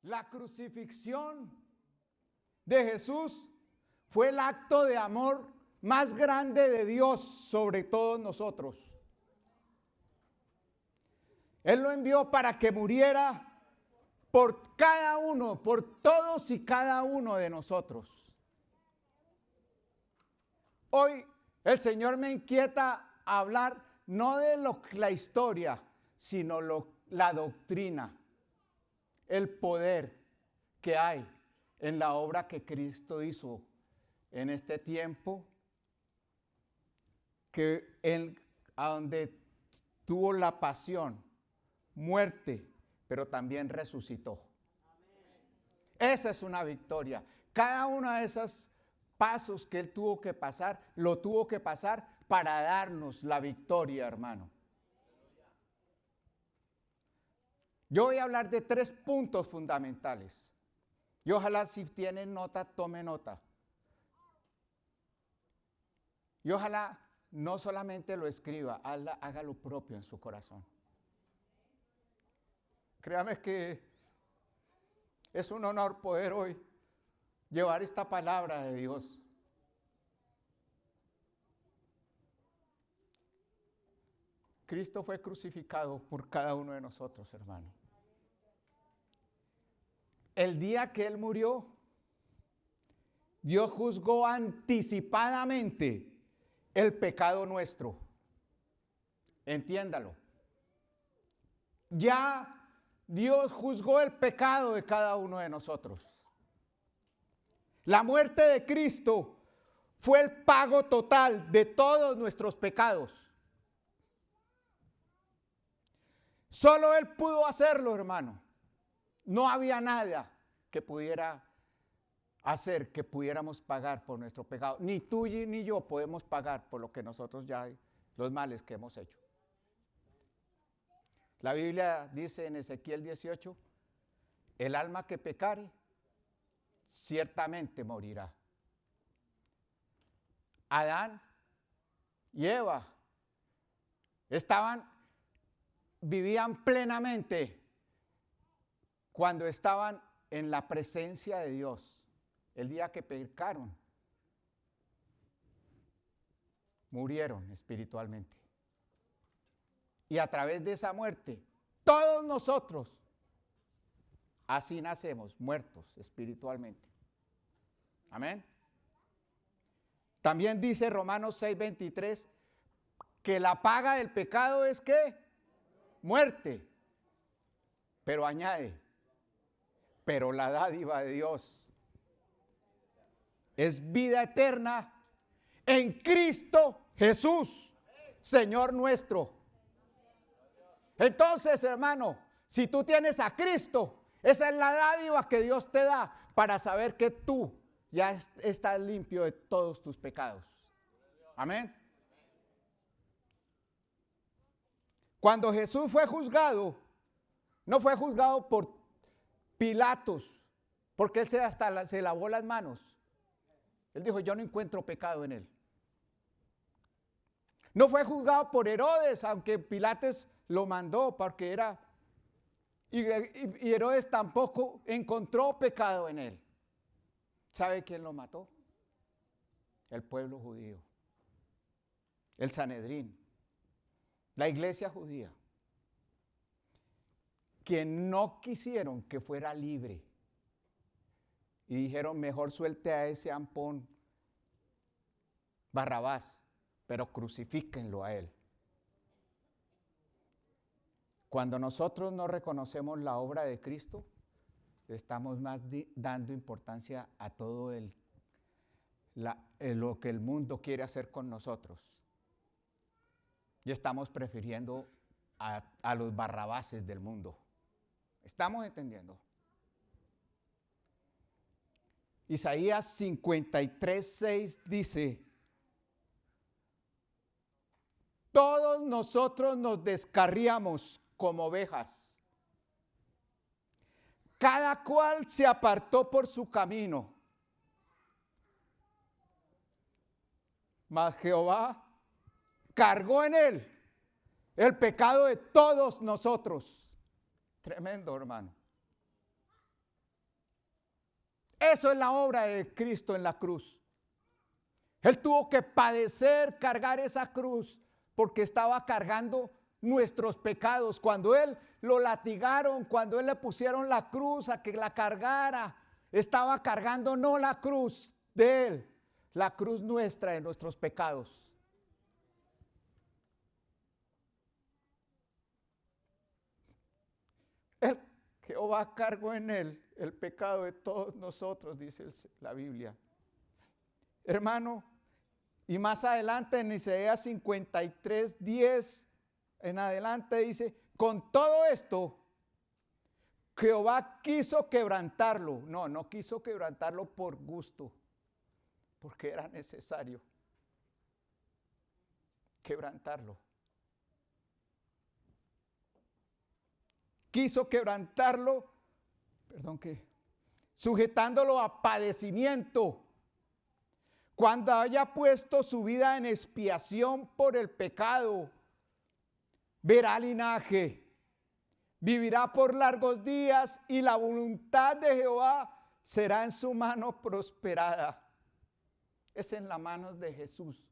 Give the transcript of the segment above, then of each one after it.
La crucifixión de Jesús fue el acto de amor más grande de Dios sobre todos nosotros. Él lo envió para que muriera por cada uno, por todos y cada uno de nosotros. Hoy el Señor me inquieta a hablar no de la historia, sino la doctrina, el poder que hay en la obra que Cristo hizo en este tiempo, que él, a donde tuvo la pasión, muerte, pero también resucitó. Esa es una victoria. Cada uno de esos pasos que él tuvo que pasar, lo tuvo que pasar para darnos la victoria, hermano. Yo voy a hablar de 3 puntos fundamentales. Y ojalá si tienen nota, tome nota. Y ojalá no solamente lo escriba, haga lo propio en su corazón. Créame que es un honor poder hoy llevar esta palabra de Dios. Cristo fue crucificado por cada uno de nosotros, hermano. El día que Él murió, Dios juzgó anticipadamente el pecado nuestro. Entiéndalo. Ya Dios juzgó el pecado de cada uno de nosotros. La muerte de Cristo fue el pago total de todos nuestros pecados. Solo Él pudo hacerlo, hermano. No había nada que pudiera hacer que pudiéramos pagar por nuestro pecado. Ni tú ni yo podemos pagar por lo que nosotros ya, los males que hemos hecho. La Biblia dice en Ezequiel 18, el alma que pecare, ciertamente morirá. Adán y Eva vivían plenamente cuando estaban en la presencia de Dios. El día que pecaron, murieron espiritualmente. Y a través de esa muerte, todos nosotros, así nacemos, muertos espiritualmente. Amén. También dice Romanos 6:23 que la paga del pecado es ¿qué? Muerte. Pero añade, pero la dádiva de Dios es vida eterna en Cristo Jesús, Señor nuestro. Entonces, hermano, si tú tienes a Cristo, esa es la dádiva que Dios te da para saber que tú ya estás limpio de todos tus pecados. Amén. Cuando Jesús fue juzgado, no fue juzgado por Pilatos, porque él se lavó las manos. Él dijo, yo no encuentro pecado en él. No fue juzgado por Herodes, aunque Pilatos lo mandó porque era... Y Herodes tampoco encontró pecado en él. ¿Sabe quién lo mató? El pueblo judío. El Sanedrín. La iglesia judía. Que no quisieron que fuera libre. Y dijeron, mejor suelte a ese ampón Barrabás, pero crucifíquenlo a él. Cuando nosotros no reconocemos la obra de Cristo, estamos más dando importancia a todo lo que el mundo quiere hacer con nosotros. Y estamos prefiriendo a los Barrabases del mundo. ¿Estamos entendiendo? Isaías 53:6 dice, todos nosotros nos descarriamos como ovejas. Cada cual se apartó por su camino. Mas Jehová cargó en él el pecado de todos nosotros. Tremendo, hermano. Eso es la obra de Cristo en la cruz. Él tuvo que padecer, cargar esa cruz, porque estaba cargando nuestros pecados. Cuando Él lo latigaron, cuando Él le pusieron la cruz a que la cargara, estaba cargando no la cruz de Él, la cruz nuestra de nuestros pecados. Él, Jehová cargó en Él el pecado de todos nosotros, dice la Biblia. Hermano, y más adelante en Isaías 53:10 en adelante dice, con todo esto, Jehová quiso quebrantarlo. No quiso quebrantarlo por gusto, porque era necesario quebrantarlo. Quiso quebrantarlo, sujetándolo a padecimiento. Cuando haya puesto su vida en expiación por el pecado, verá linaje, vivirá por largos días y la voluntad de Jehová será en su mano prosperada. Es en las manos de Jesús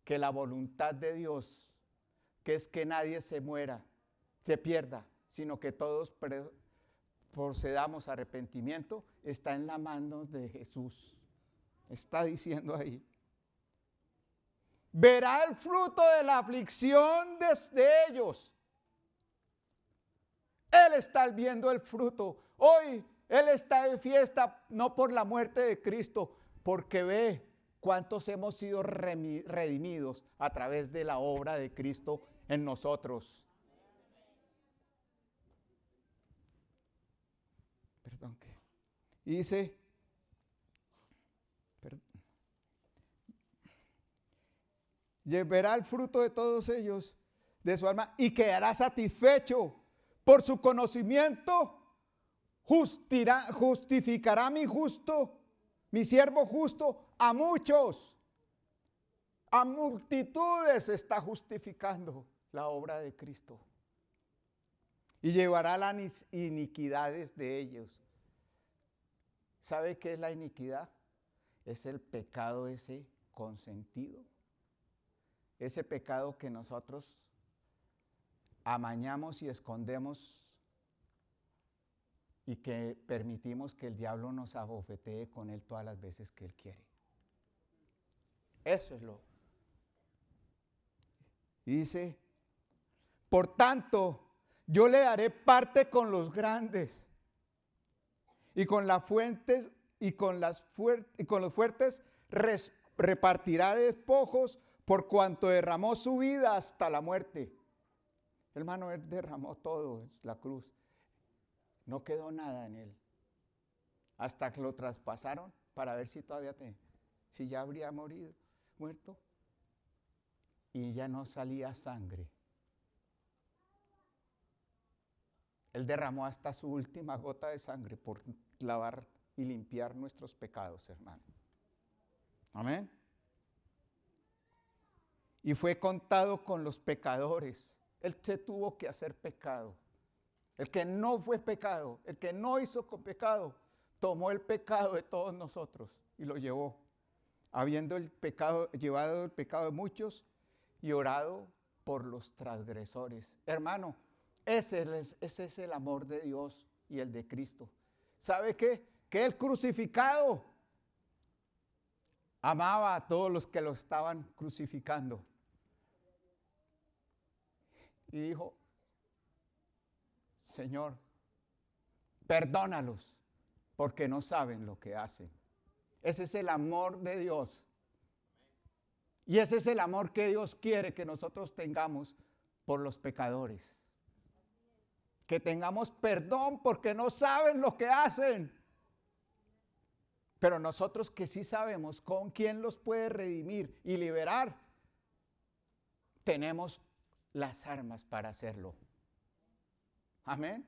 que la voluntad de Dios, que es que nadie se muera, se pierda, sino que todos procedamos a arrepentimiento, está en las manos de Jesús. Está diciendo ahí. Verá el fruto de la aflicción de ellos. Él está viendo el fruto. Hoy Él está de fiesta, no por la muerte de Cristo, porque ve cuántos hemos sido redimidos a través de la obra de Cristo en nosotros. Y dice, verá el fruto de todos ellos, de su alma, y quedará satisfecho. Por su conocimiento justificará mi siervo justo, a muchos. A multitudes está justificando la obra de Cristo. Y llevará las iniquidades de ellos. ¿Sabe qué es la iniquidad? Es el pecado ese consentido. Ese pecado que nosotros amañamos y escondemos y que permitimos que el diablo nos abofetee con él todas las veces que él quiere. Eso es lo. Y dice, por tanto, yo le daré parte con los grandes y con las fuentes y con los fuertes repartirá despojos por cuanto derramó su vida hasta la muerte. Hermano, Él derramó todo, la cruz. No quedó nada en Él. Hasta que lo traspasaron para ver si todavía si ya habría muerto. Y ya no salía sangre. Él derramó hasta su última gota de sangre por lavar y limpiar nuestros pecados, hermano. Amén. Y fue contado con los pecadores. Él se tuvo que hacer pecado. El que no fue pecado, el que no hizo con pecado, tomó el pecado de todos nosotros y lo llevó. Habiendo llevado el pecado de muchos y orado por los transgresores. Hermano, ese es el amor de Dios y el de Cristo. ¿Sabe qué? Que el crucificado amaba a todos los que lo estaban crucificando. Y dijo, Señor, perdónalos, porque no saben lo que hacen. Ese es el amor de Dios. Y ese es el amor que Dios quiere que nosotros tengamos por los pecadores. Que tengamos perdón porque no saben lo que hacen. Pero nosotros que sí sabemos con quién los puede redimir y liberar, tenemos las armas para hacerlo. Amén.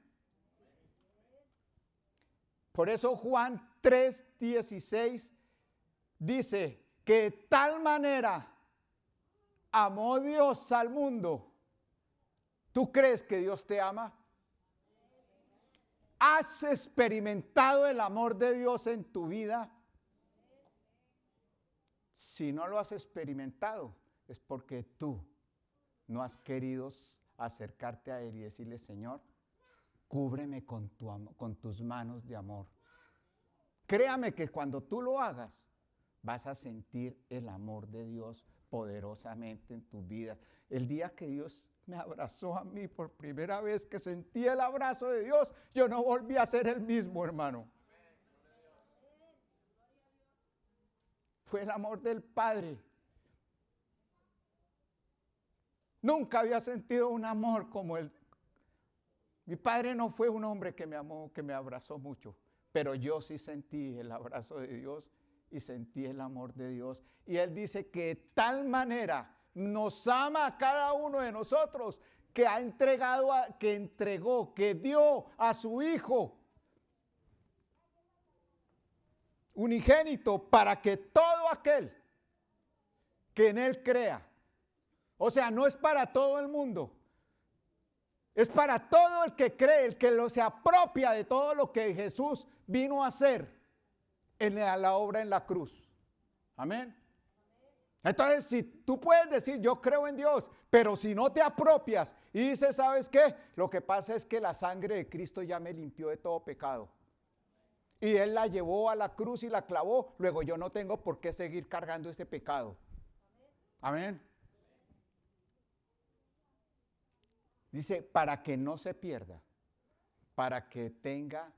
Por eso Juan 3:16 dice que de tal manera amó Dios al mundo. ¿Tú crees que Dios te ama? ¿Has experimentado el amor de Dios en tu vida? Si no lo has experimentado, es porque tú no has querido acercarte a Él y decirle, Señor, cúbreme con tus manos de amor. Créame que cuando tú lo hagas, vas a sentir el amor de Dios poderosamente en tu vida. El día que Dios me abrazó a mí por primera vez, que sentí el abrazo de Dios, yo no volví a ser el mismo, hermano. Fue el amor del Padre. Nunca había sentido un amor como él. Mi padre no fue un hombre que me amó, que me abrazó mucho, pero yo sí sentí el abrazo de Dios y sentí el amor de Dios. Y Él dice que de tal manera nos ama a cada uno de nosotros que ha entregado, que dio a su Hijo unigénito para que todo aquel que en Él crea, o sea, no es para todo el mundo, es para todo el que cree, el que se apropia de todo lo que Jesús vino a hacer en la obra en la cruz. Amén. Entonces, si tú puedes decir, yo creo en Dios, pero si no te apropias y dices, ¿sabes qué? Lo que pasa es que la sangre de Cristo ya me limpió de todo pecado. Y Él la llevó a la cruz y la clavó, luego yo no tengo por qué seguir cargando ese pecado. Amén. Dice, para que no se pierda, para que tenga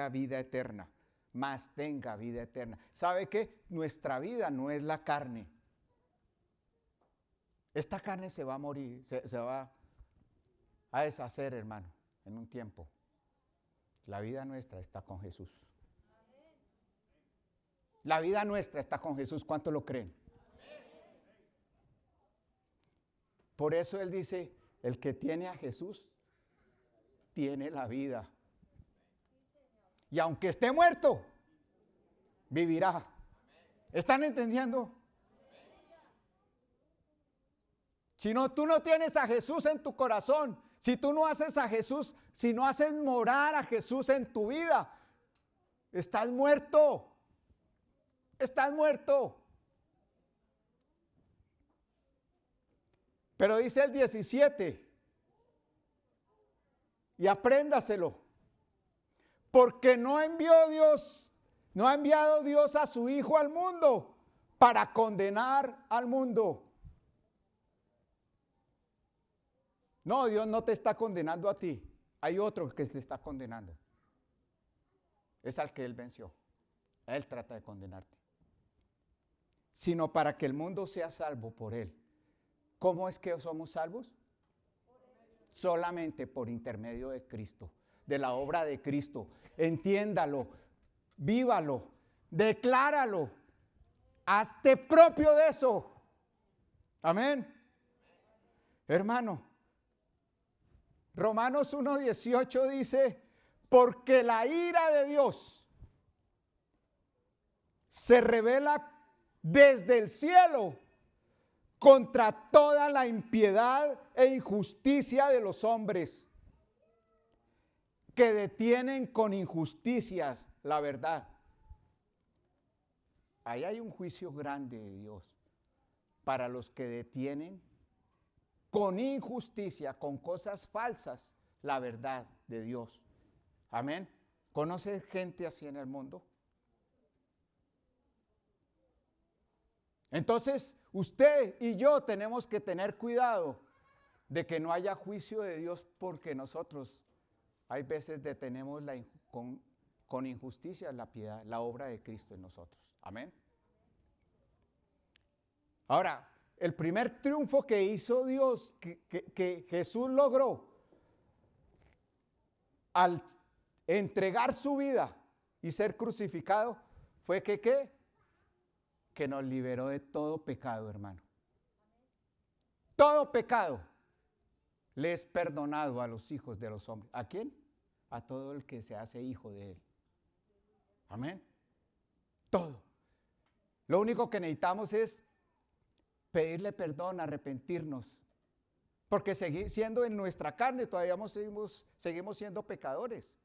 vida eterna, más tenga vida eterna. ¿Sabe qué? Nuestra vida no es la carne. Esta carne se va a morir, se va a deshacer, hermano, en un tiempo. La vida nuestra está con Jesús. La vida nuestra está con Jesús. ¿Cuánto lo creen? Por eso Él dice, el que tiene a Jesús, tiene la vida. Y aunque esté muerto, vivirá. ¿Están entendiendo? Si no, tú no tienes a Jesús en tu corazón, si tú no haces a Jesús, si no haces morar a Jesús en tu vida, estás muerto. Estás muerto. Pero dice el 17, y apréndaselo, porque no ha enviado Dios a su Hijo al mundo para condenar al mundo. No, Dios no te está condenando a ti. Hay otro que te está condenando. Es al que Él venció. Él trata de condenarte. Sino para que el mundo sea salvo por Él. ¿Cómo es que somos salvos? Solamente por intermedio de Cristo, de la obra de Cristo. Entiéndalo, vívalo, decláralo, hazte propio de eso. Amén. Hermano, Romanos 1:18 dice, porque la ira de Dios se revela desde el cielo contra toda la impiedad e injusticia de los hombres que detienen con injusticias la verdad. Ahí hay un juicio grande de Dios para los que detienen con injusticia, con cosas falsas, la verdad de Dios. Amén. ¿Conoce gente así en el mundo? Entonces, usted y yo tenemos que tener cuidado de que no haya juicio de Dios porque nosotros hay veces detenemos con injusticia la piedad, la obra de Cristo en nosotros. Amén. Ahora, el primer triunfo que hizo Dios, que Jesús logró al entregar su vida y ser crucificado, fue que nos liberó de todo pecado, hermano. Todo pecado le es perdonado a los hijos de los hombres. ¿A quién? A todo el que se hace hijo de Él. Amén. Todo. Lo único que necesitamos es pedirle perdón, arrepentirnos. Porque siendo en nuestra carne todavía seguimos siendo pecadores.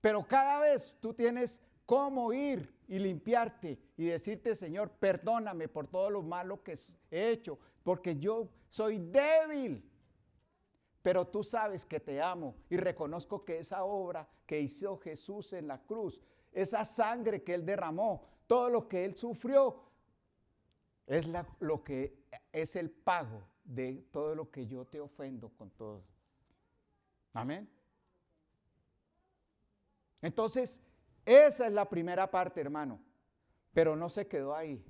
Pero cada vez tú tienes cómo ir y limpiarte y decirte, Señor, perdóname por todo lo malo que he hecho, porque yo soy débil. Pero tú sabes que te amo y reconozco que esa obra que hizo Jesús en la cruz, esa sangre que Él derramó, todo lo que Él sufrió, es lo que es el pago de todo lo que yo te ofendo con todo. Amén. Entonces, esa es la primera parte, hermano. Pero no se quedó ahí.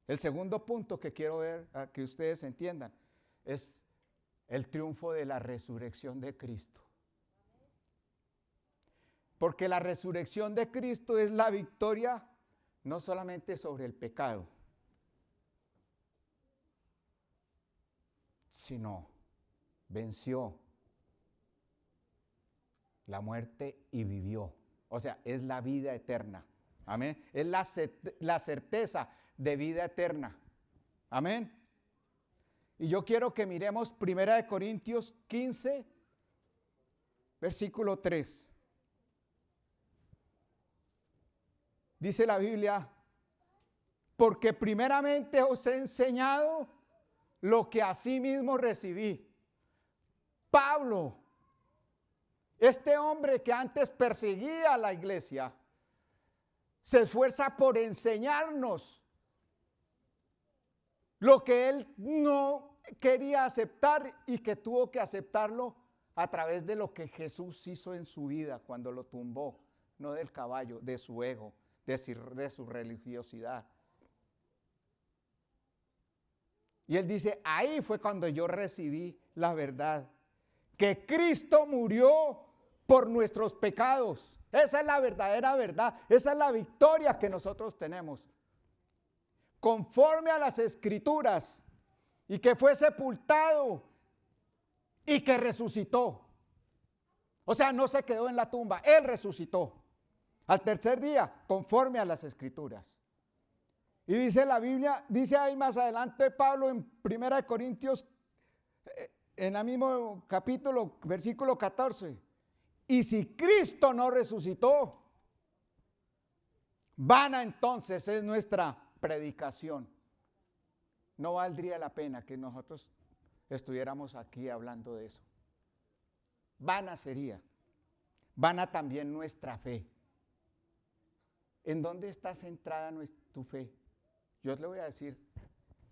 El segundo punto que quiero ver, que ustedes entiendan, es el triunfo de la resurrección de Cristo. Porque la resurrección de Cristo es la victoria no solamente sobre el pecado, sino venció la muerte y vivió. O sea, es la vida eterna. Amén. Es la certeza de vida eterna. Amén. Y yo quiero que miremos 1 Corintios 15, versículo 3. Dice la Biblia, porque primeramente os he enseñado lo que asimismo recibí. Pablo, este hombre que antes perseguía a la iglesia, se esfuerza por enseñarnos lo que él no quería aceptar y que tuvo que aceptarlo a través de lo que Jesús hizo en su vida cuando lo tumbó, no del caballo, de su ego, de su religiosidad. Y él dice, ahí fue cuando yo recibí la verdad, que Cristo murió por nuestros pecados. Esa es la verdadera verdad, esa es la victoria que nosotros tenemos. Conforme a las Escrituras, y que fue sepultado y que resucitó. O sea, no se quedó en la tumba, Él resucitó al tercer día, conforme a las Escrituras. Y dice la Biblia, dice ahí más adelante Pablo en 1 Corintios, en el mismo capítulo, versículo 14. Y si Cristo no resucitó, vana entonces es nuestra predicación. No valdría la pena que nosotros estuviéramos aquí hablando de eso. Vana sería. Vana también nuestra fe. ¿En dónde está centrada tu fe? Yo le voy a decir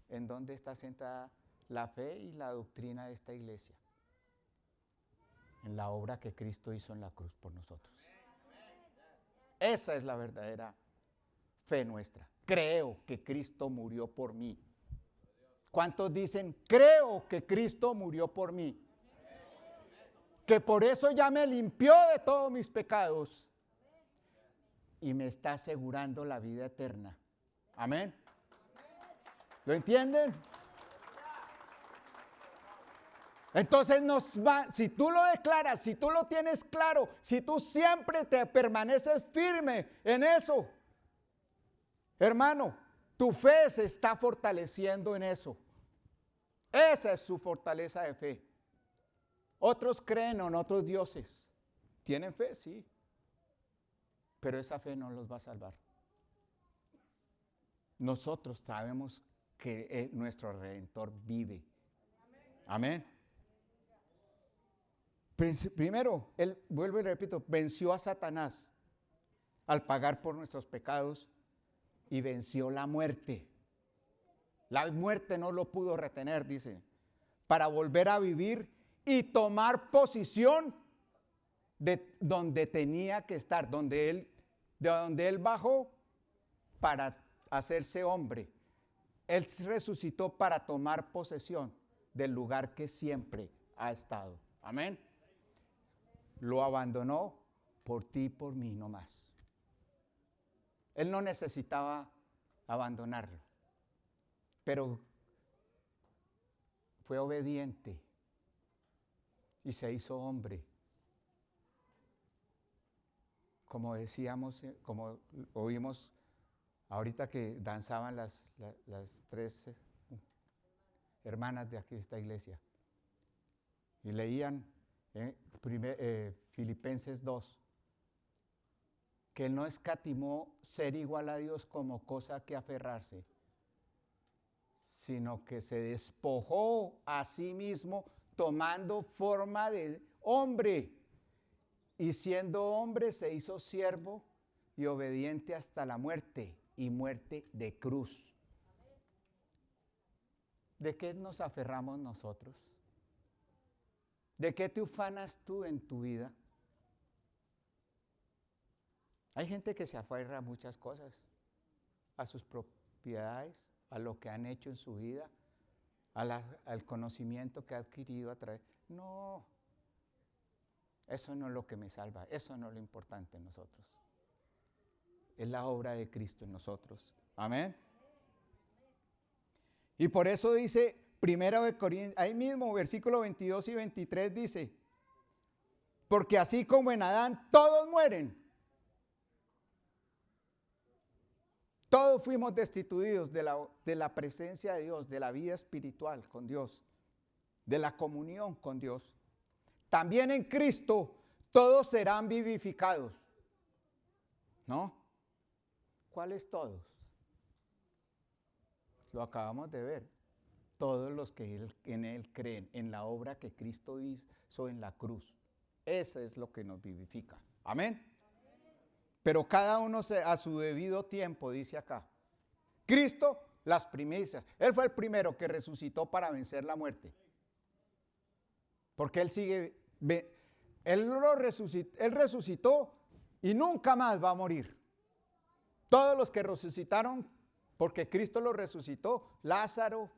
en dónde está centrada la fe y la doctrina de esta iglesia. En la obra que Cristo hizo en la cruz por nosotros. Esa es la verdadera fe nuestra. Creo que Cristo murió por mí. ¿Cuántos dicen, creo que Cristo murió por mí? Que por eso ya me limpió de todos mis pecados y me está asegurando la vida eterna. Amén. ¿Lo entienden? Entonces si tú lo declaras, si tú lo tienes claro, si tú siempre te permaneces firme en eso, hermano, tu fe se está fortaleciendo en eso. Esa es su fortaleza de fe. Otros creen en otros dioses. ¿Tienen fe? Sí. Pero esa fe no los va a salvar. Nosotros sabemos que nuestro Redentor vive. Amén. Primero, él, vuelvo y repito, venció a Satanás al pagar por nuestros pecados y venció la muerte. La muerte no lo pudo retener, dice, para volver a vivir y tomar posición de donde tenía que estar, de donde él bajó para hacerse hombre. Él resucitó para tomar posesión del lugar que siempre ha estado. Amén. Lo abandonó por ti y por mí no más. Él no necesitaba abandonarlo, pero fue obediente y se hizo hombre. Como decíamos, como oímos ahorita que danzaban las tres hermanas de aquí de esta iglesia y leían Filipenses 2, que Él no escatimó ser igual a Dios como cosa que aferrarse, sino que se despojó a sí mismo tomando forma de hombre, y siendo hombre se hizo siervo y obediente hasta la muerte, y muerte de cruz. ¿De qué nos aferramos nosotros? ¿De qué te ufanas tú en tu vida? Hay gente que se aferra a muchas cosas, a sus propiedades, a lo que han hecho en su vida, al conocimiento que ha adquirido a través. No, eso no es lo que me salva, eso no es lo importante en nosotros. Es la obra de Cristo en nosotros. Amén. Y por eso dice, 1 Corintios, ahí mismo, versículo 22 y 23 dice, porque así como en Adán todos mueren, todos fuimos destituidos de la presencia de Dios, de la vida espiritual con Dios, de la comunión con Dios. También en Cristo todos serán vivificados. ¿No? ¿Cuáles todos? Lo acabamos de ver. Todos los que en Él creen, en la obra que Cristo hizo en la cruz. Eso es lo que nos vivifica. Amén. Pero cada uno a su debido tiempo, dice acá. Cristo, las primicias. Él fue el primero que resucitó para vencer la muerte. Porque Él resucitó y nunca más va a morir. Todos los que resucitaron, porque Cristo los resucitó, Lázaro,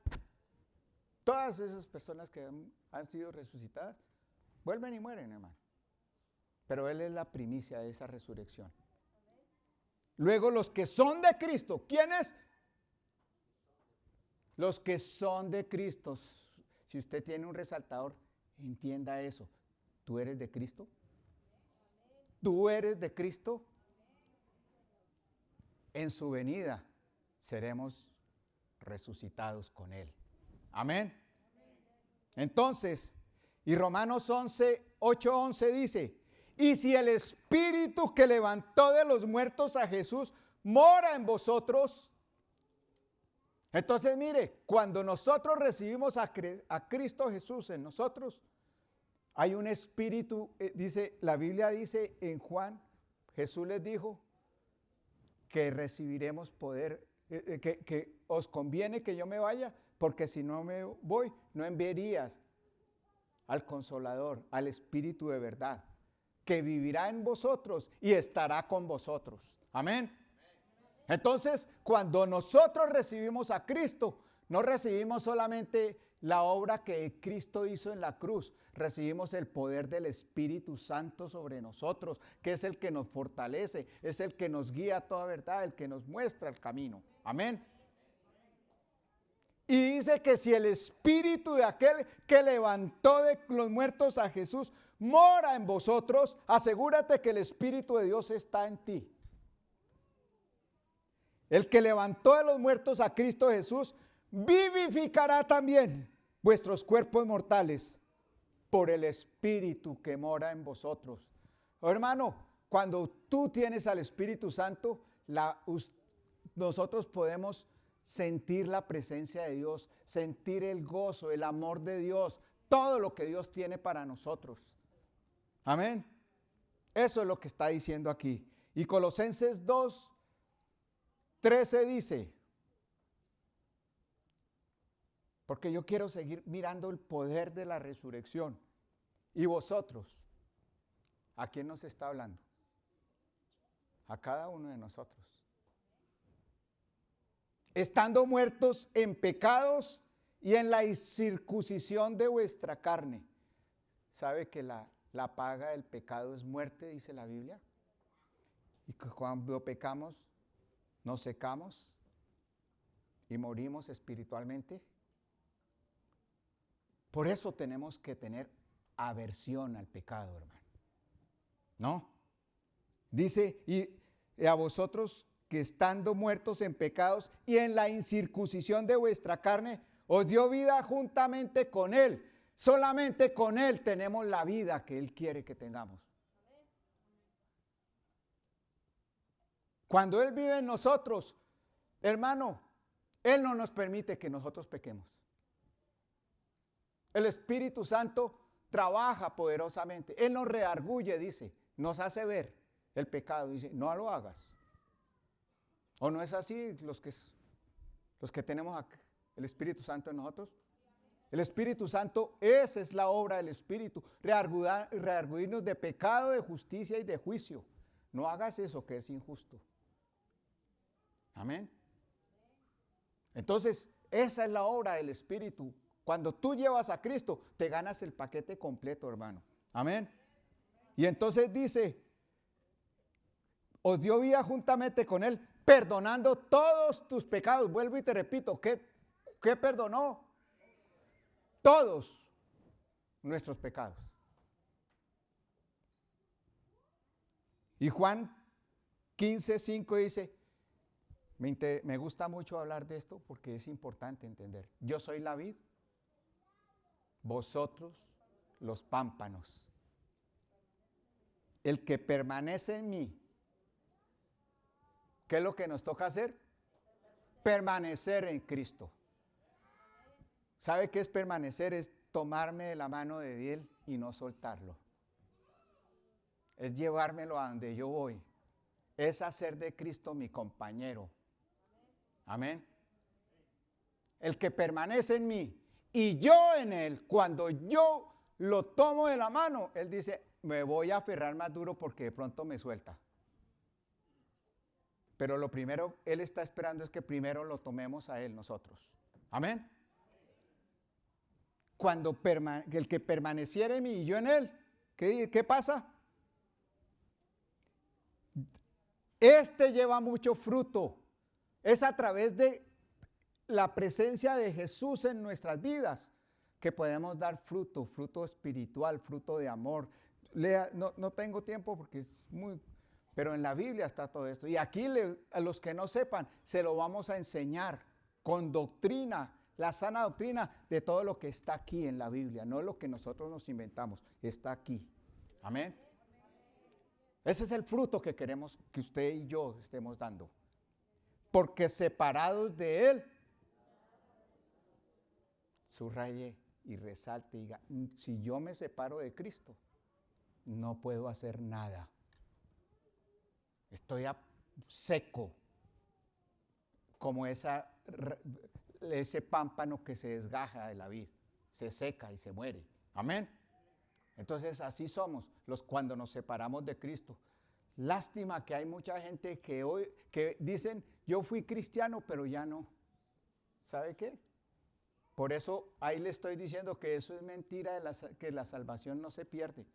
todas esas personas que han sido resucitadas, vuelven y mueren, hermano. Pero Él es la primicia de esa resurrección. Luego los que son de Cristo, ¿quiénes? Los que son de Cristo. Si usted tiene un resaltador, entienda eso. ¿Tú eres de Cristo? ¿Tú eres de Cristo? En su venida seremos resucitados con Él. Amén. Entonces, y Romanos 8:11 dice, y si el Espíritu que levantó de los muertos a Jesús mora en vosotros. Entonces mire, cuando nosotros recibimos a Cristo Jesús en nosotros, hay un espíritu, la Biblia dice en Juan, Jesús les dijo que recibiremos poder, que os conviene que yo me vaya, porque si no me voy, no enviarías al Consolador, al Espíritu de verdad, que vivirá en vosotros y estará con vosotros. Amén. Entonces, cuando nosotros recibimos a Cristo, no recibimos solamente la obra que Cristo hizo en la cruz, recibimos el poder del Espíritu Santo sobre nosotros, que es el que nos fortalece, es el que nos guía a toda verdad, el que nos muestra el camino. Amén. Y dice que si el Espíritu de aquel que levantó de los muertos a Jesús mora en vosotros, asegúrate que el Espíritu de Dios está en ti. El que levantó de los muertos a Cristo Jesús vivificará también vuestros cuerpos mortales por el Espíritu que mora en vosotros. Oh, hermano, cuando tú tienes al Espíritu Santo, nosotros podemos sentir la presencia de Dios, sentir el gozo, el amor de Dios, todo lo que Dios tiene para nosotros. Amén. Eso es lo que está diciendo aquí. Y Colosenses 2:13 dice, porque yo quiero seguir mirando el poder de la resurrección. Y vosotros, ¿a quién nos está hablando? A cada uno de nosotros. Estando muertos en pecados y en la incircuncisión de vuestra carne. ¿Sabe que la paga del pecado es muerte, dice la Biblia? Y que cuando pecamos, nos secamos y morimos espiritualmente. Por eso tenemos que tener aversión al pecado, hermano. ¿No? Dice, y a vosotros que estando muertos en pecados y en la incircuncisión de vuestra carne, os dio vida juntamente con Él. Solamente con Él tenemos la vida que Él quiere que tengamos. Cuando Él vive en nosotros, hermano, Él no nos permite que nosotros pequemos. El Espíritu Santo trabaja poderosamente. Él nos redarguye, dice, nos hace ver el pecado. Dice, no lo hagas. ¿O no es así los que tenemos el Espíritu Santo en nosotros? El Espíritu Santo, esa es la obra del Espíritu, redarguirnos de pecado, de justicia y de juicio. No hagas eso que es injusto. Amén. Entonces, esa es la obra del Espíritu. Cuando tú llevas a Cristo, te ganas el paquete completo, hermano. Amén. Y entonces dice, os dio vida juntamente con Él, perdonando todos tus pecados. Vuelvo y te repito, ¿qué perdonó? Todos nuestros pecados. Y Juan 15:5 dice, me gusta mucho hablar de esto porque es importante entender. Yo soy la vid, vosotros los pámpanos. El que permanece en mí, ¿qué es lo que nos toca hacer? Permanecer en Cristo. ¿Sabe qué es permanecer? Es tomarme de la mano de Él y no soltarlo. Es llevármelo a donde yo voy. Es hacer de Cristo mi compañero. Amén. El que permanece en mí y yo en Él, cuando yo lo tomo de la mano, Él dice, me voy a aferrar más duro porque de pronto me suelta. Pero lo primero, Él está esperando es que primero lo tomemos a Él nosotros. Amén. Cuando el que permaneciera en mí y yo en Él, ¿qué pasa? Este lleva mucho fruto. Es a través de la presencia de Jesús en nuestras vidas que podemos dar fruto, fruto espiritual, fruto de amor. No tengo tiempo porque es muy... Pero en la Biblia está todo esto. Y aquí a los que no sepan, se lo vamos a enseñar con doctrina, la sana doctrina de todo lo que está aquí en la Biblia, no lo que nosotros nos inventamos, está aquí. Amén. Ese es el fruto que queremos que usted y yo estemos dando. Porque separados de Él, subraye y resalte y diga, si yo me separo de Cristo, no puedo hacer nada. Estoy seco, como ese pámpano que se desgaja de la vid, se seca y se muere. Amén. Entonces así somos cuando nos separamos de Cristo. Lástima que hay mucha gente que dicen, yo fui cristiano, pero ya no. ¿Sabe qué? Por eso ahí le estoy diciendo que eso es mentira, que la salvación no se pierde.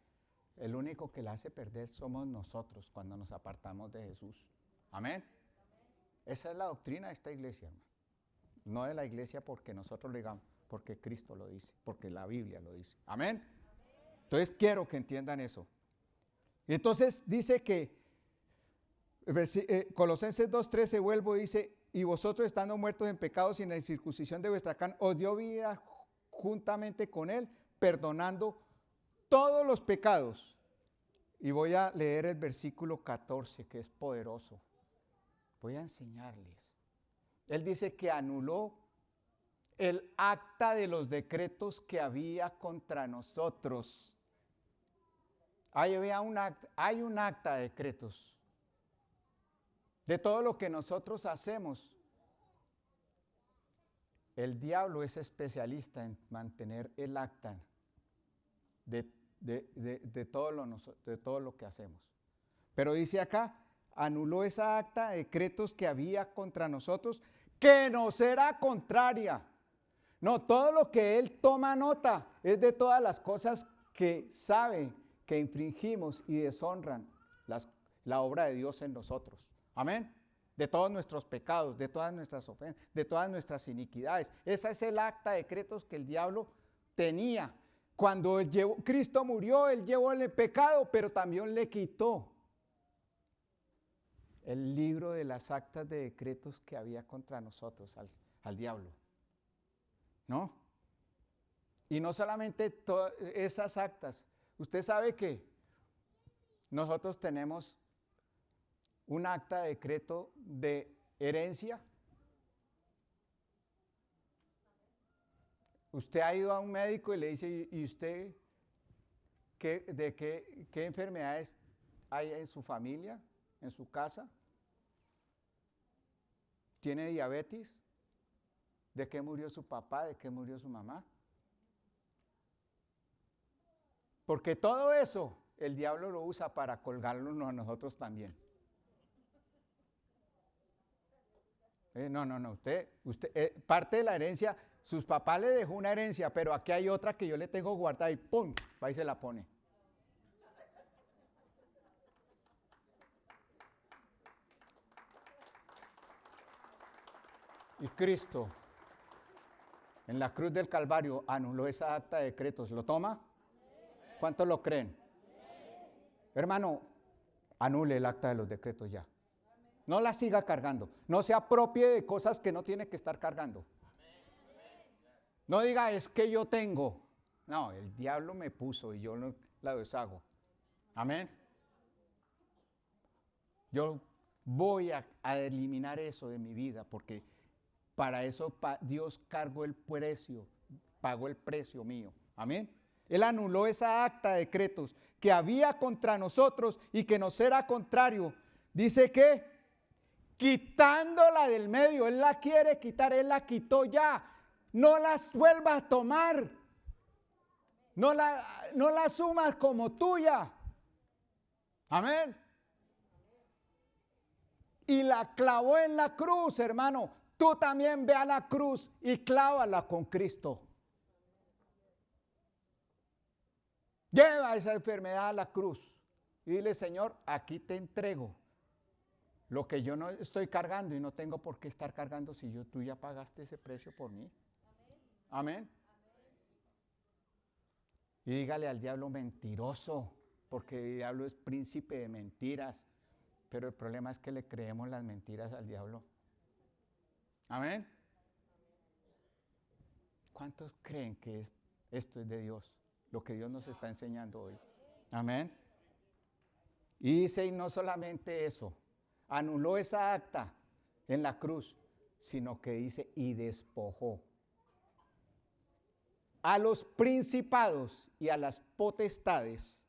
El único que la hace perder somos nosotros cuando nos apartamos de Jesús. Amén. Esa es la doctrina de esta iglesia, hermano. No de la iglesia porque nosotros lo digamos, porque Cristo lo dice, porque la Biblia lo dice. Amén. Entonces quiero que entiendan eso. Y entonces dice que, Colosenses 2:13 vuelvo y dice, y vosotros estando muertos en pecados y en la incircuncisión de vuestra carne, os dio vida juntamente con Él, perdonando todos los pecados. Y voy a leer el versículo 14, que es poderoso. Voy a enseñarles. Él dice que anuló el acta de los decretos que había contra nosotros. Hay un acta de decretos de todo lo que nosotros hacemos. El diablo es especialista en mantener el acta de todo lo que hacemos. Pero dice acá, anuló esa acta de decretos que había contra nosotros, que nos era contraria. No, todo lo que él toma nota es de todas las cosas que sabe que infringimos y deshonran la obra de Dios en nosotros. Amén. De todos nuestros pecados, de todas nuestras ofensas, de todas nuestras iniquidades. Ese es el acta de decretos que el diablo tenía. Cuando Cristo murió, Él llevó el pecado, pero también le quitó el libro de las actas de decretos que había contra nosotros, al diablo. ¿No? Y no solamente esas actas. Usted sabe que nosotros tenemos un acta de decreto de herencia? Usted ha ido a un médico y le dice, ¿y usted qué enfermedades hay en su familia, en su casa? ¿Tiene diabetes? ¿De qué murió su papá? ¿De qué murió su mamá? Porque todo eso el diablo lo usa para colgarnos a nosotros también. No, usted parte de la herencia, sus papás le dejó una herencia, pero aquí hay otra que yo le tengo guardada y ¡pum! Va y se la pone. Y Cristo, en la cruz del Calvario, anuló esa acta de decretos. ¿Lo toma? ¿Cuántos lo creen? Hermano, anule el acta de los decretos ya. No la siga cargando. No se apropie de cosas que no tiene que estar cargando. No diga, es que yo tengo. No, el diablo me puso y yo no la deshago. Amén. Yo voy a eliminar eso de mi vida porque para eso Dios cargó el precio, pagó el precio mío. Amén. Él anuló esa acta de decretos que había contra nosotros y que nos era contrario. Dice que quitándola del medio, Él la quiere quitar, Él la quitó ya. No las vuelva a tomar. No la sumas como tuya. Amén. Y la clavó en la cruz, hermano. Tú también ve a la cruz y clávala con Cristo. Lleva esa enfermedad a la cruz y dile, Señor, aquí te entrego lo que yo no estoy cargando y no tengo por qué estar cargando si tú ya pagaste ese precio por mí. Amén. Y dígale al diablo mentiroso, porque el diablo es príncipe de mentiras, pero el problema es que le creemos las mentiras al diablo. Amén. ¿Cuántos creen que esto es de Dios? Lo que Dios nos está enseñando hoy. Amén. Y dice, y no solamente eso, anuló esa acta en la cruz, sino que dice, y despojó a los principados y a las potestades,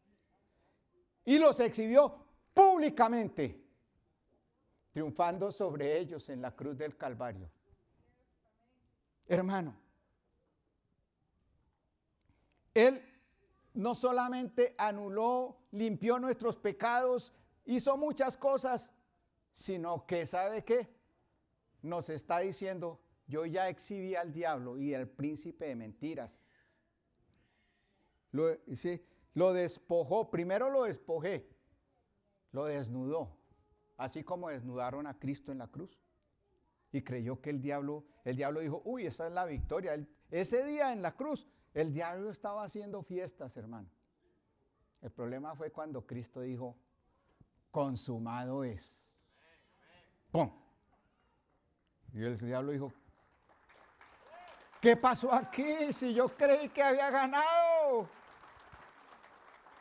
y los exhibió públicamente, triunfando sobre ellos en la cruz del Calvario. Hermano, Él no solamente anuló, limpió nuestros pecados, hizo muchas cosas, sino que, ¿sabe qué? Nos está diciendo, yo ya exhibí al diablo y al príncipe de mentiras. Lo despojó, primero lo despojé, lo desnudó, así como desnudaron a Cristo en la cruz. Y creyó que el diablo dijo, uy, esa es la victoria. Ese día en la cruz, el diablo estaba haciendo fiestas, hermano. El problema fue cuando Cristo dijo, consumado es. ¡Pum! Y el diablo dijo, ¿qué pasó aquí si yo creí que había ganado?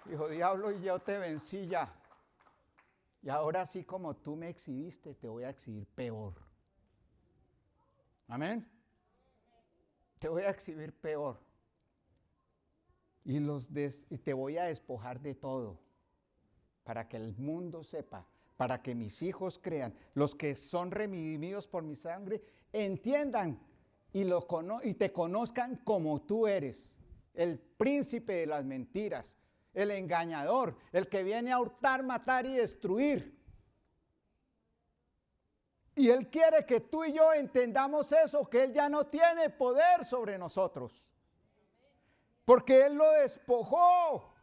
Dijo, diablo, y yo te vencí ya. Y ahora así como tú me exhibiste, te voy a exhibir peor. Amén. Te voy a exhibir peor. Y te voy a despojar de todo. Para que el mundo sepa, para que mis hijos crean, los que son redimidos por mi sangre, entiendan y te conozcan como tú eres. El príncipe de las mentiras, el engañador, el que viene a hurtar, matar y destruir. Y Él quiere que tú y yo entendamos eso, que Él ya no tiene poder sobre nosotros. Porque Él lo despojó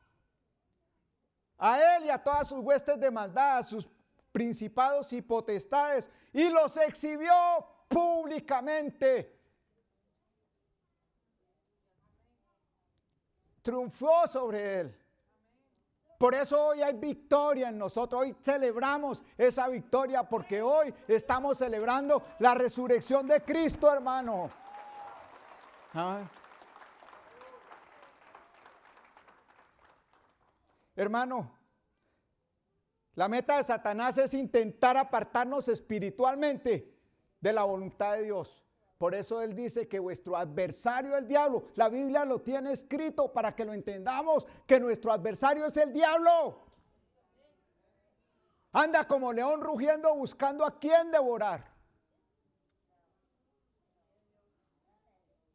a Él y a todas sus huestes de maldad, a sus principados y potestades, y los exhibió públicamente. Triunfó sobre Él. Por eso hoy hay victoria en nosotros, hoy celebramos esa victoria porque hoy estamos celebrando la resurrección de Cristo, hermano. ¿Ah? Hermano, La meta de Satanás es intentar apartarnos espiritualmente de la voluntad de Dios. Por eso él dice que vuestro adversario es el diablo. La Biblia lo tiene escrito para que lo entendamos, que nuestro adversario es el diablo. Anda como león rugiendo buscando a quién devorar.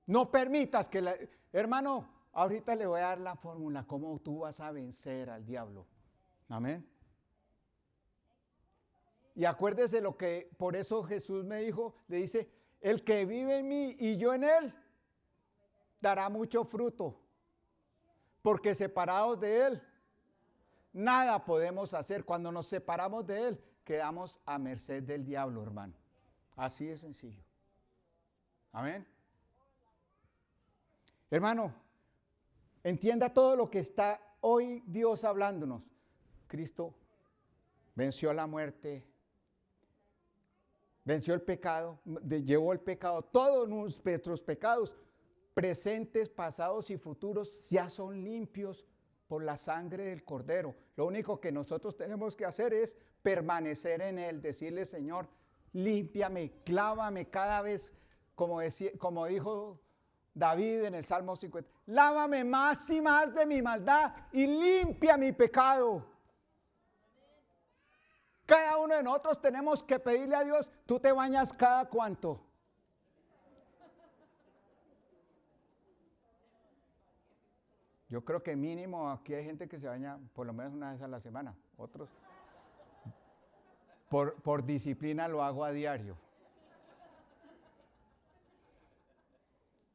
No permitas que hermano, ahorita le voy a dar la fórmula, cómo tú vas a vencer al diablo. Amén. Y acuérdese lo que, por eso Jesús me dijo, le dice, el que vive en mí y yo en él, dará mucho fruto. Porque separados de él, nada podemos hacer. Cuando nos separamos de él, quedamos a merced del diablo, hermano. Así de sencillo. Amén. Hermano, entienda todo lo que está hoy Dios hablándonos. Cristo venció la muerte, venció el pecado, llevó el pecado. Todos nuestros pecados, presentes, pasados y futuros, ya son limpios por la sangre del Cordero. Lo único que nosotros tenemos que hacer es permanecer en él, decirle, Señor, límpiame, clávame cada vez, como dijo David en el Salmo 50, lávame más y más de mi maldad y limpia mi pecado. Cada uno de nosotros tenemos que pedirle a Dios, ¿tú te bañas cada cuánto? Yo creo que mínimo aquí hay gente que se baña por lo menos una vez a la semana. Otros, por disciplina lo hago a diario.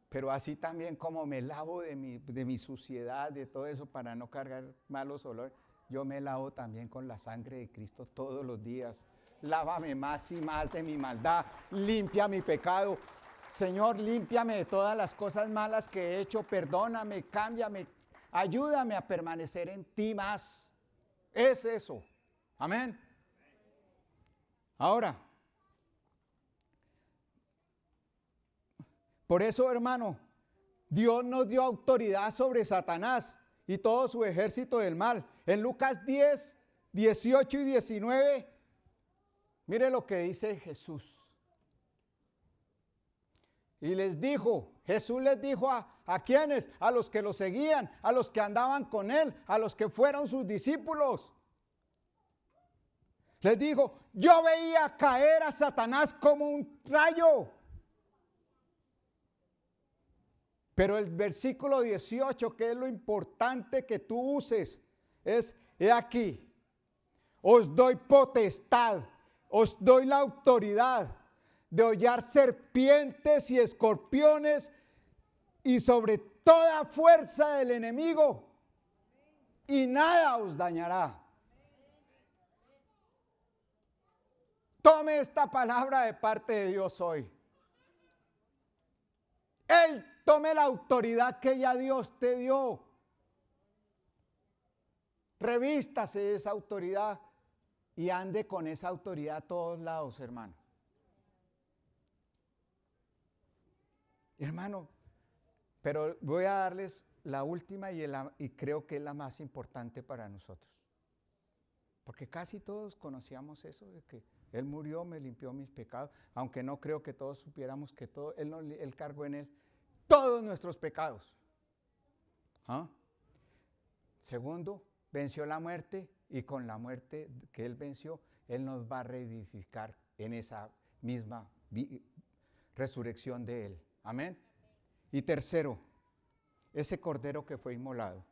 Pero así también como me lavo de mi suciedad, de todo eso para no cargar malos olores, yo me lavo también con la sangre de Cristo todos los días. Lávame más y más de mi maldad, limpia mi pecado. Señor, límpiame de todas las cosas malas que he hecho, perdóname, cámbiame, ayúdame a permanecer en ti más. Es eso. Amén. Ahora, por eso, hermano, Dios nos dio autoridad sobre Satanás y todo su ejército del mal. En Lucas 10, 18 y 19, mire lo que dice Jesús. Y les dijo, Jesús les dijo ¿a quiénes? A los que lo seguían, a los que andaban con él, a los que fueron sus discípulos. Les dijo, yo veía caer a Satanás como un rayo. Pero el versículo 18, que es lo importante que tú uses, es, he aquí, os doy potestad, os doy la autoridad de hollar serpientes y escorpiones y sobre toda fuerza del enemigo, y nada os dañará. Tome esta palabra de parte de Dios hoy. Él tome la autoridad que ya Dios te dio. Revístase de esa autoridad y ande con esa autoridad a todos lados, hermano. Hermano, pero voy a darles la última y creo que es la más importante para nosotros. Porque casi todos conocíamos eso de que Él murió, me limpió mis pecados, aunque no creo que todos supiéramos que Él cargó en Él todos nuestros pecados. ¿Ah? Segundo, venció la muerte y con la muerte que Él venció, Él nos va a revivificar en esa misma resurrección de Él. Amén. Y tercero, ese cordero que fue inmolado,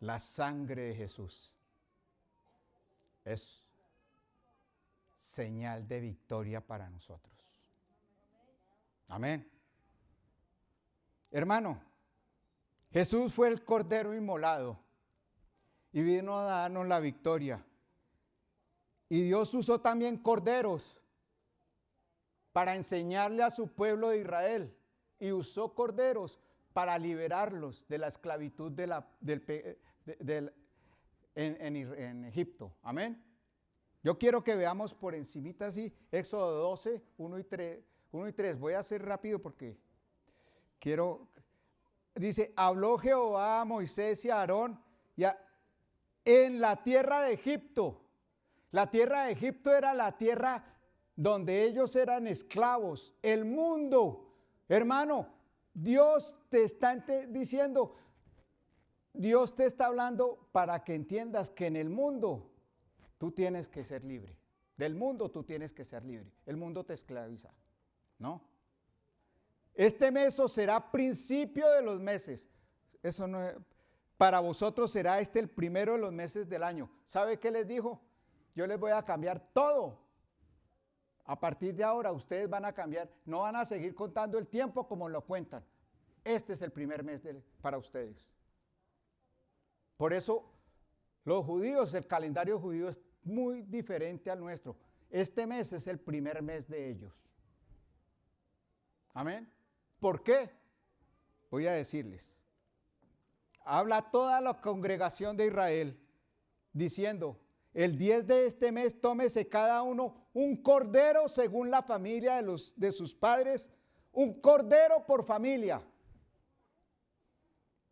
la sangre de Jesús es señal de victoria para nosotros. Amén. Hermano, Jesús fue el cordero inmolado y vino a darnos la victoria. Y Dios usó también corderos para enseñarle a su pueblo de Israel. Y usó corderos para liberarlos de la esclavitud en Egipto. Amén. Yo quiero que veamos por encimita así, Éxodo 12, 1 y 3. Voy a hacer rápido porque dice, habló Jehová a Moisés y a Aarón en la tierra de Egipto. La tierra de Egipto era la tierra donde ellos eran esclavos. El mundo, hermano, Dios te está diciendo, Dios te está hablando para que entiendas que en el mundo tú tienes que ser libre. Del mundo tú tienes que ser libre. El mundo te esclaviza, ¿no? Este mes os será principio de los meses. Eso no es, para vosotros será este el primero de los meses del año. ¿Sabe qué les dijo? Yo les voy a cambiar todo. A partir de ahora ustedes van a cambiar, no van a seguir contando el tiempo como lo cuentan. Este es el primer mes para ustedes. Por eso los judíos, el calendario judío es muy diferente al nuestro. Este mes es el primer mes de ellos. Amén. ¿Por qué? Voy a decirles. Habla toda la congregación de Israel diciendo, el 10 de este mes tómese cada uno un cordero según la familia de sus padres, un cordero por familia.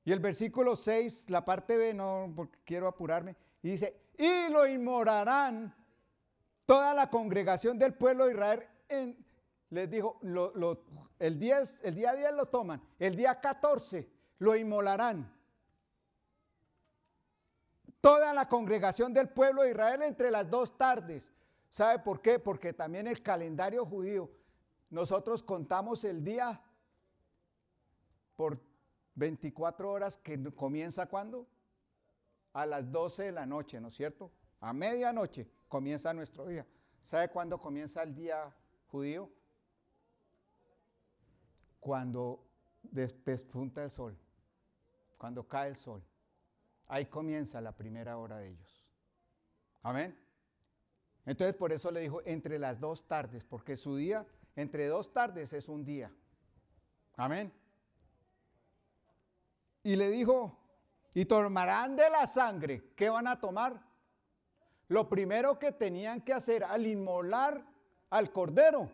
Y el versículo 6, la parte B, no porque quiero apurarme, y dice, y lo inmolarán toda la congregación del pueblo de Israel. Les dijo, el día 10 lo toman, el día 14 lo inmolarán. Toda la congregación del pueblo de Israel entre las 2 tardes. ¿Sabe por qué? Porque también el calendario judío, nosotros contamos el día por 24 horas que comienza ¿cuándo? A las 12 de la noche, ¿no es cierto? A medianoche comienza nuestro día. ¿Sabe cuándo comienza el día judío? Cuando despunta el sol, cuando cae el sol. Ahí comienza la primera hora de ellos. Amén. Entonces por eso le dijo entre las 2 tardes, porque su día entre 2 tardes es un día. Amén. Y le dijo, y tomarán de la sangre. ¿Qué van a tomar? Lo primero que tenían que hacer al inmolar al cordero,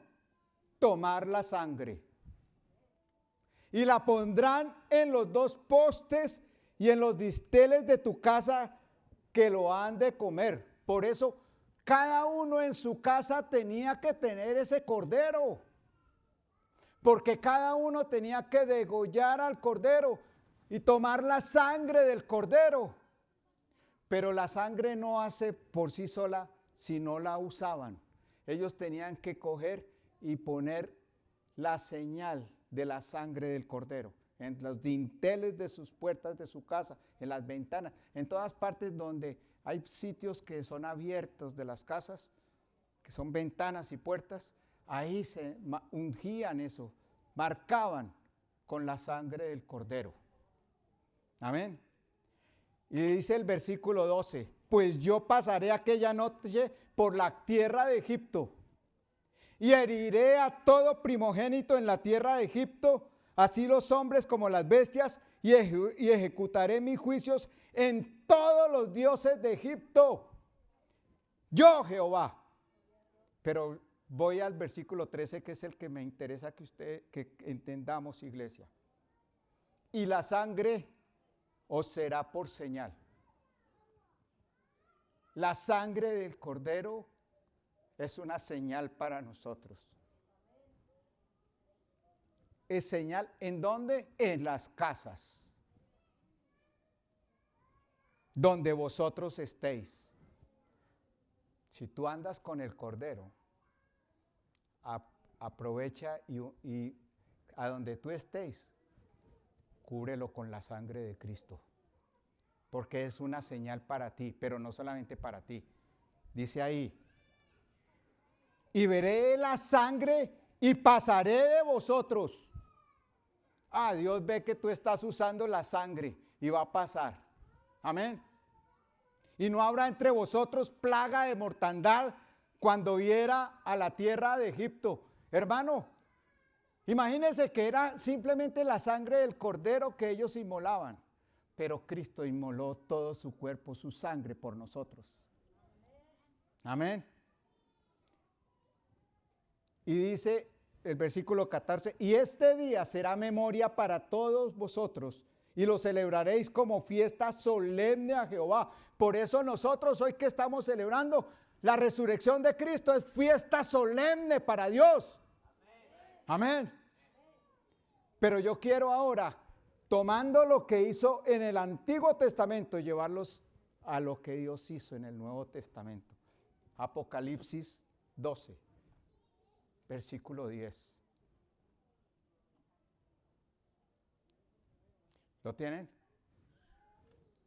tomar la sangre. Y la pondrán en los 2 postes y en los dinteles de tu casa que lo han de comer. Por eso cada uno en su casa tenía que tener ese cordero. Porque cada uno tenía que degollar al cordero y tomar la sangre del cordero. Pero la sangre no hace por sí sola si no la usaban. Ellos tenían que coger y poner la señal de la sangre del cordero en los dinteles de sus puertas de su casa, en las ventanas, en todas partes donde hay sitios que son abiertos de las casas, que son ventanas y puertas, ahí se ungían eso, marcaban con la sangre del cordero. Amén. Y dice el versículo 12, pues yo pasaré aquella noche por la tierra de Egipto y heriré a todo primogénito en la tierra de Egipto, así los hombres como las bestias, y ejecutaré mis juicios en todos los dioses de Egipto. Yo, Jehová. Pero voy al versículo 13, que es el que me interesa que entendamos, iglesia. Y la sangre os será por señal. La sangre del cordero es una señal para nosotros. Es señal, ¿en dónde? En las casas, donde vosotros estéis. Si tú andas con el cordero, aprovecha y a donde tú estéis, cúbrelo con la sangre de Cristo, porque es una señal para ti, pero no solamente para ti. Dice ahí, y veré la sangre y pasaré de vosotros. Dios ve que tú estás usando la sangre y va a pasar. Amén. Y no habrá entre vosotros plaga de mortandad cuando viera a la tierra de Egipto. Hermano, imagínense que era simplemente la sangre del cordero que ellos inmolaban, pero Cristo inmoló todo su cuerpo, su sangre por nosotros. Amén. Y dice el versículo 14, y este día será memoria para todos vosotros y lo celebraréis como fiesta solemne a Jehová. Por eso nosotros hoy que estamos celebrando la resurrección de Cristo es fiesta solemne para Dios. Amén. Pero yo quiero ahora, tomando lo que hizo en el Antiguo Testamento, llevarlos a lo que Dios hizo en el Nuevo Testamento. Apocalipsis 12, versículo 10. ¿Lo tienen?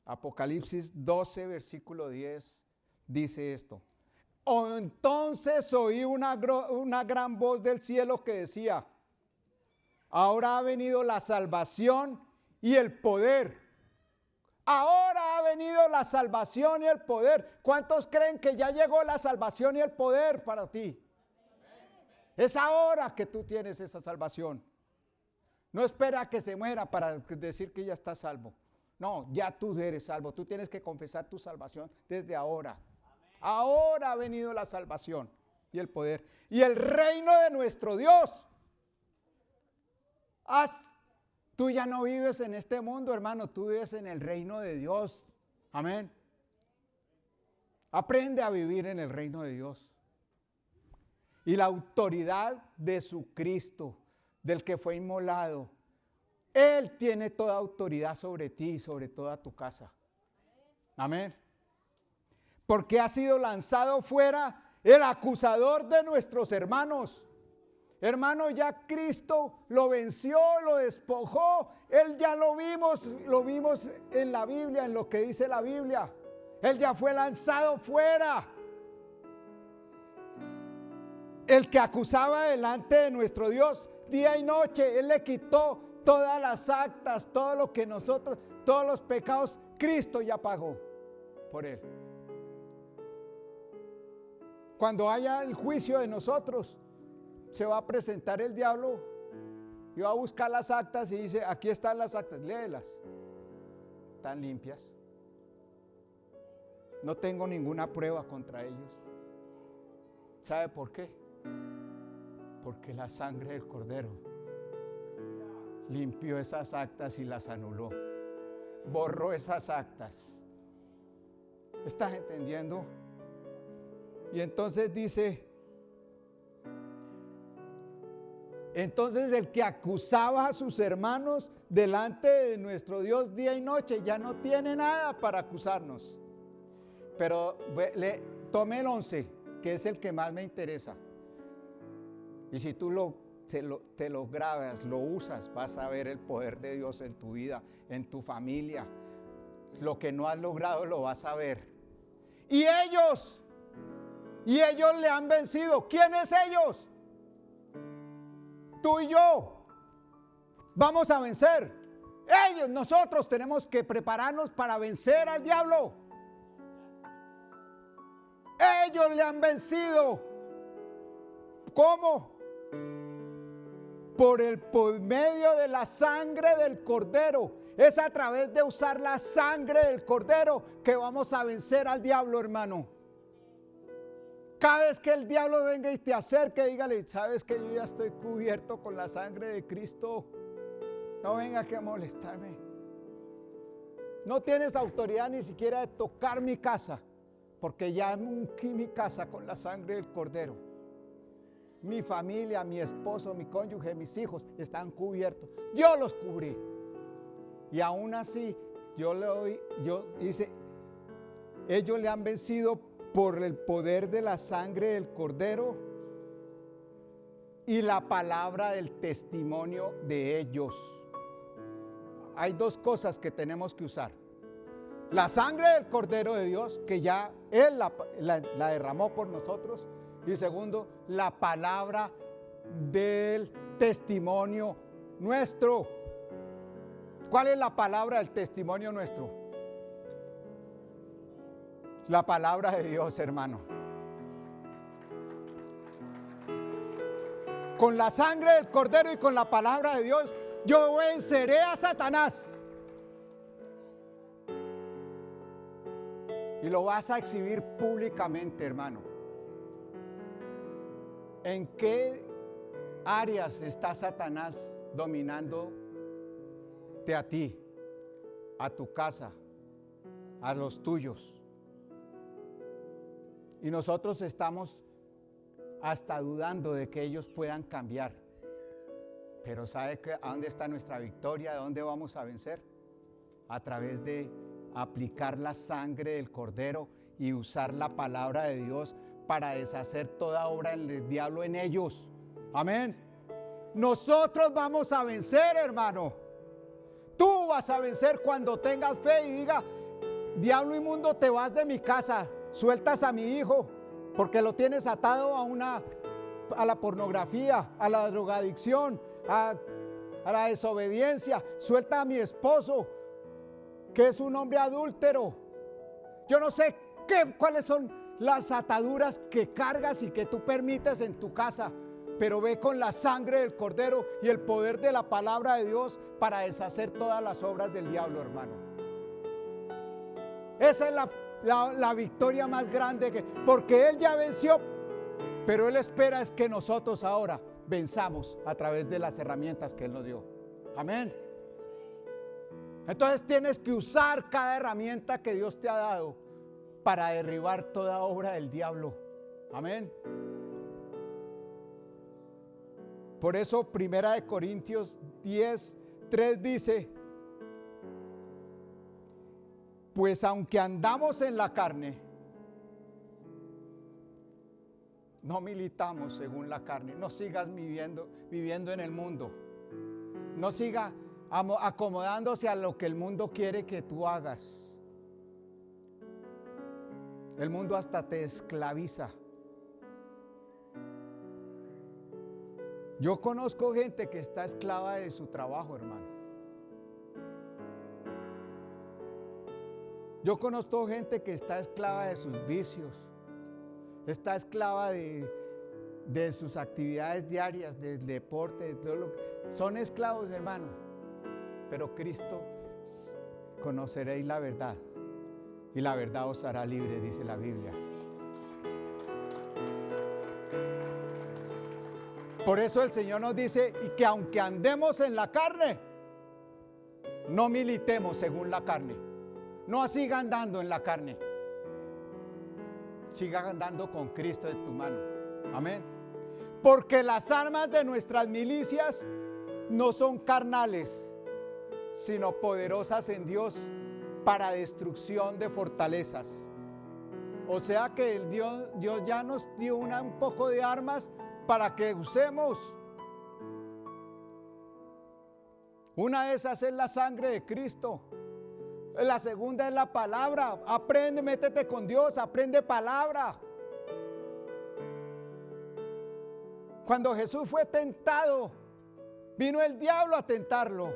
Apocalipsis 12, versículo 10, dice esto. Entonces oí una gran voz del cielo que decía, ahora ha venido la salvación y el poder. Ahora ha venido la salvación y el poder. ¿Cuántos creen que ya llegó la salvación y el poder para ti? Es ahora que tú tienes esa salvación. No espera a que se muera para decir que ya está salvo. No, ya tú eres salvo. Tú tienes que confesar tu salvación desde ahora. Ahora ha venido la salvación y el poder. Y el reino de nuestro Dios. Tú ya no vives en este mundo, hermano. Tú vives en el reino de Dios. Amén. Aprende a vivir en el reino de Dios. Y la autoridad de su Cristo, del que fue inmolado. Él tiene toda autoridad sobre ti y sobre toda tu casa. Amén. Porque ha sido lanzado fuera el acusador de nuestros hermanos. Hermano, ya Cristo lo venció, lo despojó. Él ya lo vimos en la Biblia, en lo que dice la Biblia. Él ya fue lanzado fuera. El que acusaba delante de nuestro Dios día y noche, Él le quitó todas las actas, todo lo que nosotros, todos los pecados, Cristo ya pagó por Él. Cuando haya el juicio de nosotros, se va a presentar el diablo y va a buscar las actas y dice, aquí están las actas, léelas. Están limpias. No tengo ninguna prueba contra ellos. ¿Sabe por qué? Porque la sangre del Cordero limpió esas actas y las anuló. Borró esas actas. ¿Estás entendiendo? Y entonces dice, entonces el que acusaba a sus hermanos delante de nuestro Dios día y noche ya no tiene nada para acusarnos. Pero tome el 11, que es el que más me interesa. Y si tú te lo grabas, lo usas, vas a ver el poder de Dios en tu vida, en tu familia. Lo que no has logrado lo vas a ver. Y ellos le han vencido. ¿Quiénes ellos? Tú y yo. Vamos a vencer. Nosotros tenemos que prepararnos para vencer al diablo. Ellos le han vencido. ¿Cómo? Por medio de la sangre del Cordero. Es a través de usar la sangre del Cordero que vamos a vencer al diablo, hermano. Cada vez que el diablo venga y te acerque, dígale, sabes que yo ya estoy cubierto con la sangre de Cristo. No venga aquí a molestarme. No tienes autoridad ni siquiera de tocar mi casa, porque ya ungí mi casa con la sangre del Cordero. Mi familia, mi esposo, mi cónyuge, mis hijos están cubiertos. Yo los cubrí. Y aún así, ellos le han vencido por el poder de la sangre del Cordero y la palabra del testimonio de ellos. Hay dos cosas que tenemos que usar. La sangre del Cordero de Dios, que ya Él la derramó por nosotros. Y segundo, la palabra del testimonio nuestro. ¿Cuál es la palabra del testimonio nuestro? La palabra de Dios, hermano. Con la sangre del Cordero y con la palabra de Dios, yo venceré a Satanás. Y lo vas a exhibir públicamente, hermano. ¿En qué áreas está Satanás dominándote a ti? a tu casa, a los tuyos. Y nosotros estamos hasta dudando de que ellos puedan cambiar. Pero ¿sabe a dónde está nuestra victoria? ¿De dónde vamos a vencer? A través de aplicar la sangre del Cordero y usar la palabra de Dios para deshacer toda obra del diablo en ellos. Amén. Nosotros vamos a vencer, hermano. Tú vas a vencer cuando tengas fe y diga: diablo inmundo, te vas de mi casa, sueltas a mi hijo, porque lo tienes atado a la pornografía, a la drogadicción, a la desobediencia. Suelta a mi esposo, que es un hombre adúltero. Yo no sé cuáles son las ataduras que cargas y que tú permites en tu casa, pero ve con la sangre del Cordero y el poder de la palabra de Dios para deshacer todas las obras del diablo, hermano. Esa es la victoria más grande, porque Él ya venció, pero Él espera es que nosotros ahora venzamos a través de las herramientas que Él nos dio. Amén. Entonces tienes que usar cada herramienta que Dios te ha dado para derribar toda obra del diablo. Amén. Por eso 1 Corintios 10:3 dice: pues aunque andamos en la carne, no militamos según la carne. No sigas viviendo en el mundo. No sigas acomodándose a lo que el mundo quiere que tú hagas. El mundo hasta te esclaviza. Yo conozco gente que está esclava de su trabajo, hermano. Yo conozco gente que está esclava de sus vicios, está esclava de sus actividades diarias, del deporte, de todo son esclavos, hermano. Pero Cristo: conoceréis la verdad y la verdad os hará libre, dice la Biblia. Por eso el Señor nos dice: y que aunque andemos en la carne, no militemos según la carne. No siga andando en la carne. Siga andando con Cristo en tu mano. Amén. Porque las armas de nuestras milicias no son carnales, sino poderosas en Dios para destrucción de fortalezas. O sea que Dios ya nos dio un poco de armas para que usemos. Una de esas es la sangre de Cristo. La segunda es la palabra. Aprende, métete con Dios, aprende palabra. Cuando Jesús fue tentado, vino el diablo a tentarlo.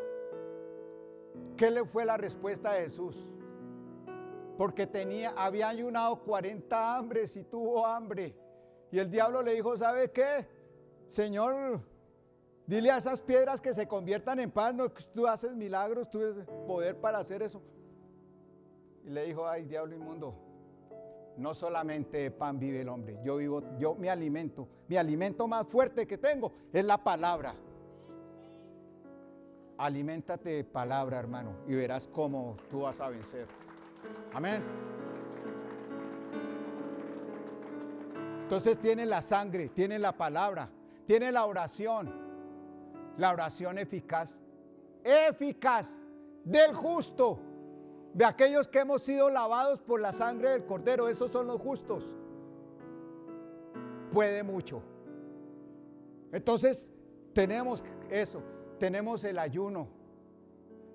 ¿Qué le fue la respuesta de Jesús? Porque había ayunado 40 hambres y tuvo hambre. Y el diablo le dijo: ¿sabe qué? Señor, dile a esas piedras que se conviertan en pan. No, tú haces milagros, tú tienes poder para hacer eso. Y le dijo: ay, diablo inmundo, no solamente de pan vive el hombre. Yo mi alimento más fuerte que tengo es la palabra. Aliméntate de palabra, hermano, y verás cómo tú vas a vencer. Amén. Entonces tiene la sangre, tiene la palabra, tiene la oración eficaz del justo, de aquellos que hemos sido lavados por la sangre del Cordero. Esos son los justos. Puede mucho. Entonces tenemos eso, tenemos el ayuno,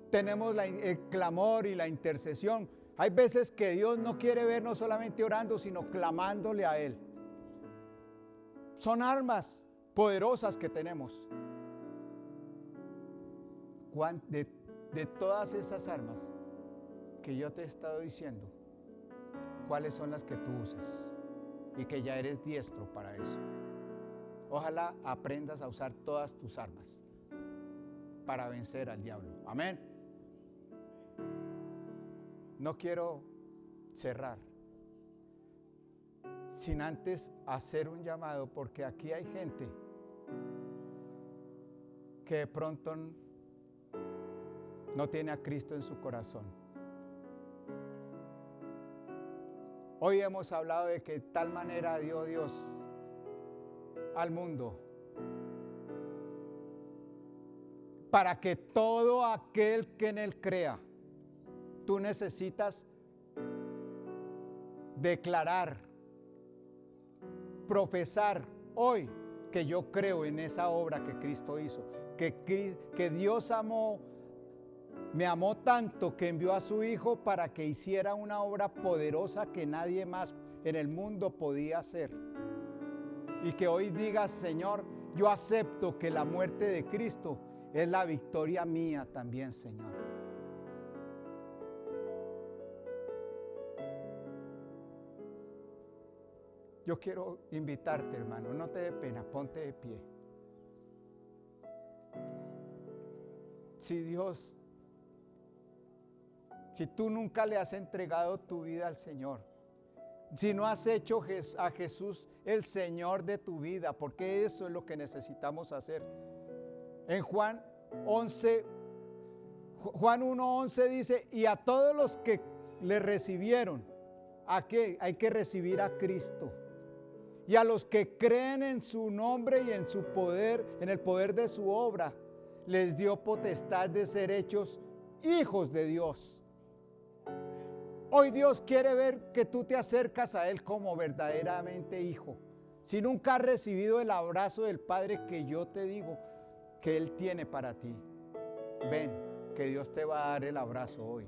tenemos el clamor y la intercesión. Hay veces que Dios no quiere vernos solamente orando, sino clamándole a Él. Son armas poderosas que tenemos. De todas esas armas que yo te he estado diciendo, ¿cuáles son las que tú usas? Y que ya eres diestro para eso. Ojalá aprendas a usar todas tus armas para vencer al diablo. Amén. No quiero cerrar sin antes hacer un llamado, porque aquí hay gente que de pronto no tiene a Cristo en su corazón. Hoy hemos hablado de que de tal manera dio Dios al mundo para que todo aquel que en él crea. Tú necesitas declarar, profesar hoy que yo creo en esa obra que Cristo hizo, que Dios me amó tanto que envió a su Hijo para que hiciera una obra poderosa que nadie más en el mundo podía hacer. Y que hoy digas, Señor, yo acepto que la muerte de Cristo es la victoria mía también, Señor. Yo quiero invitarte, hermano, no te dé pena, ponte de pie. Si tú nunca le has entregado tu vida al Señor, si no has hecho a Jesús el Señor de tu vida, porque eso es lo que necesitamos hacer. En Juan 1:11 dice, y a todos los que le recibieron, ¿a qué? Hay que recibir a Cristo. Y a los que creen en su nombre y en su poder, en el poder de su obra, les dio potestad de ser hechos hijos de Dios. Hoy Dios quiere ver que tú te acercas a Él como verdaderamente hijo. Si nunca has recibido el abrazo del Padre que yo te digo que Él tiene para ti, ven, que Dios te va a dar el abrazo hoy.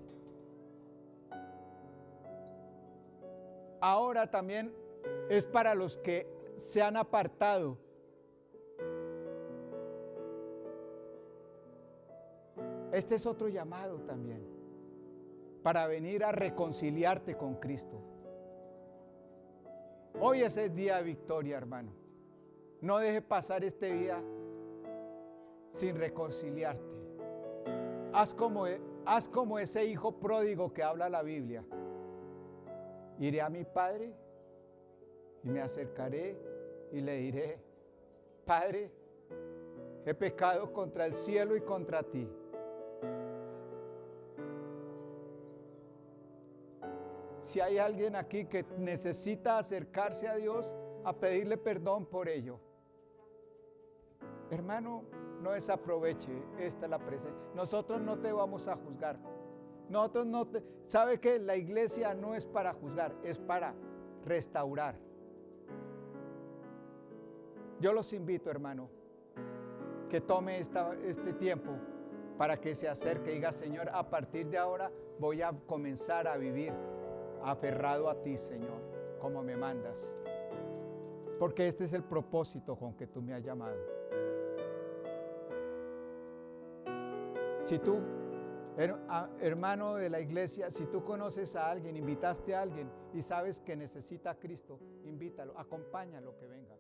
Ahora también es para los que se han apartado. Este es otro llamado también, para venir a reconciliarte con Cristo. Hoy es el día de victoria, hermano. No deje pasar este día sin reconciliarte. Haz como ese hijo pródigo que habla la Biblia. Iré a mi padre y me acercaré y le diré, Padre, he pecado contra el cielo y contra ti. Si hay alguien aquí que necesita acercarse a Dios, a pedirle perdón por ello, hermano, no desaproveche esta la presencia. Nosotros no te vamos a juzgar. ¿Sabe qué? La iglesia no es para juzgar, es para restaurar. Yo los invito, hermano, que tome este tiempo para que se acerque y diga, Señor, a partir de ahora voy a comenzar a vivir aferrado a ti, Señor, como me mandas. Porque este es el propósito con que tú me has llamado. Si tú, hermano de la iglesia, si tú conoces a alguien, invitaste a alguien y sabes que necesita a Cristo, invítalo, acompáñalo que venga.